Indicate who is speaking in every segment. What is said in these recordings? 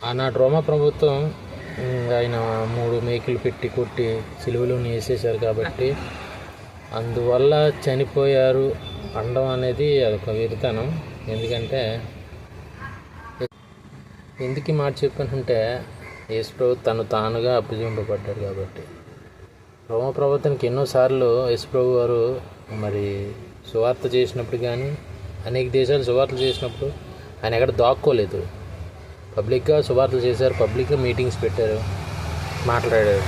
Speaker 1: ఆనాడు రోమా ప్రభుత్వం ఆయన 3 మేకులు పెట్టి కొట్టి సిలువలోని వేసేశారు కాబట్టి అందువల్ల చనిపోయారు అనడం అనేది అదొక వెరితనం. ఎందుకంటే ఎందుకు ఈ మాట చెప్పానంటే యేసు ప్రభు తను తానుగా అప్పగింపబడ్డాడు కాబట్టి. రోమ ప్రభుత్వానికి ఎన్నోసార్లు యేసు ప్రభు వారు మరి సువార్త చేసినప్పుడు కానీ అనేక దేశాలు సువార్తలు చేసినప్పుడు ఆయన ఎక్కడ దాక్కోలేదు. పబ్లిక్గా సువార్తలు చేశారు, పబ్లిక్గా మీటింగ్స్ పెట్టారు, మాట్లాడారు.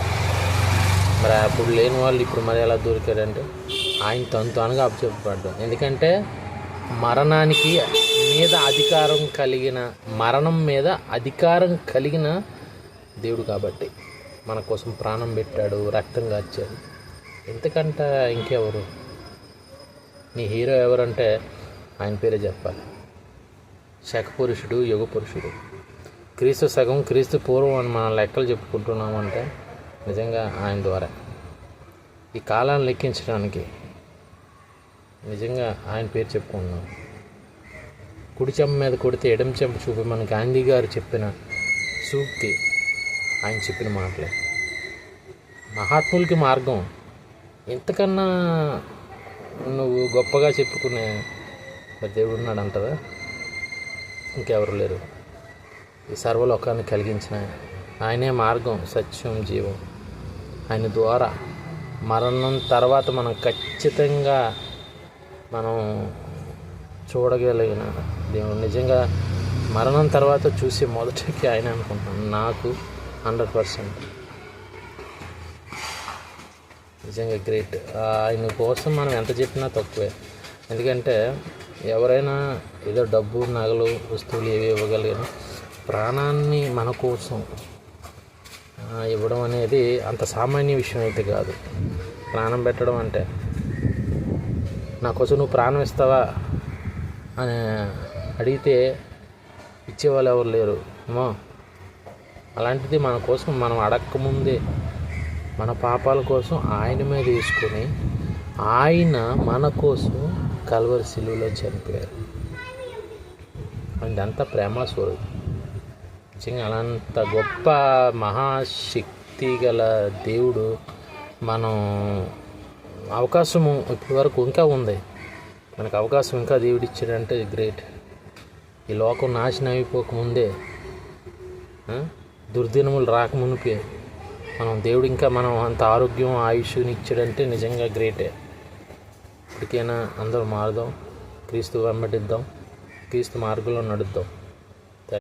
Speaker 1: మరి అప్పుడు లేని వాళ్ళు ఇప్పుడు మరి ఎలా దొరికారంటే ఆయన తను తానుగా అప్పచెప్పబడ్డాడు. ఎందుకంటే మరణం మీద అధికారం కలిగిన దేవుడు కాబట్టి మన కోసం ప్రాణం పెట్టాడు, రక్తం కార్చాడు. ఎంతకంటే ఇంకెవరు? నీ హీరో ఎవరంటే ఆయన పేరే చెప్పాలి. శకపురుషుడు, యుగ పురుషుడు, క్రీస్తు సగం క్రీస్తు పూర్వం అని మనం లెక్కలు చెప్పుకుంటున్నామంటే నిజంగా ఆయన ద్వారా. ఈ కాలాన్ని లెక్కించడానికి నిజంగా ఆయన పేరు చెప్పుకుంటున్నాం. కుడి చెంప మీద కొడితే ఎడమ చెంప చూపి మన గాంధీ గారు చెప్పిన సూక్తి, ఆయన చెప్పిన మాటలే. మహాత్ములకి మార్గం ఇంతకన్నా నువ్వు గొప్పగా చెప్పుకునే దేవుడు ఉన్నాడు అంటదా? ఇంకెవరు లేరు. ఈ సర్వలోకాన్ని కలిగించిన ఆయనే మార్గం, సత్యం, జీవం. ఆయన ద్వారా మరణం తర్వాత మనం ఖచ్చితంగా మనం చూడగలిగిన దేవుడు. నిజంగా మరణం తర్వాత చూసే మొదటికి ఆయన అనుకుంటున్నాను, నాకు 100%. నిజంగా గ్రేట్. ఆయన కోసం మనం ఎంత చెప్పినా తక్కువే. ఎందుకంటే ఎవరైనా ఏదో డబ్బు, నగలు, వస్తువులు ఏవి ఇవ్వగలిగిన ప్రాణాన్ని మన కోసం ఇవ్వడం అనేది అంత సామాన్య విషయం అయితే కాదు. ప్రాణం పెట్టడం అంటే నా కోసం నువ్వు ప్రాణం ఇస్తావా అని అడిగితే ఇచ్చేవాళ్ళు ఎవరు లేరు. అలాంటిది మన కోసం మనం అడక్కముందే మన పాపాల కోసం ఆయన మీద వేసుకొని ఆయన మన కోసం కల్వరి సిలువలో చనిపోయారు. ఇదంతా ప్రేమ స్వరూపం. నిజంగా అలాంత గొప్ప మహాశక్తి గల దేవుడు మనం అవకాశము ఇప్పటి వరకు ఇంకా ఉంది. మనకు అవకాశం ఇంకా దేవుడు ఇచ్చాడంటే గ్రేట్. ఈ లోకం నాశనం అయిపోకముందే, దుర్దినములు రాకమునిపే దేవుడు ఇంకా మనం అంత ఆరోగ్యం, ఆయుష్ని ఇచ్చాడంటే నిజంగా గ్రేటే. ఇప్పటికైనా అందరూ మారుదాం, క్రీస్తు వెంబడిద్దాం, క్రీస్తు మార్గంలో నడుద్దాం.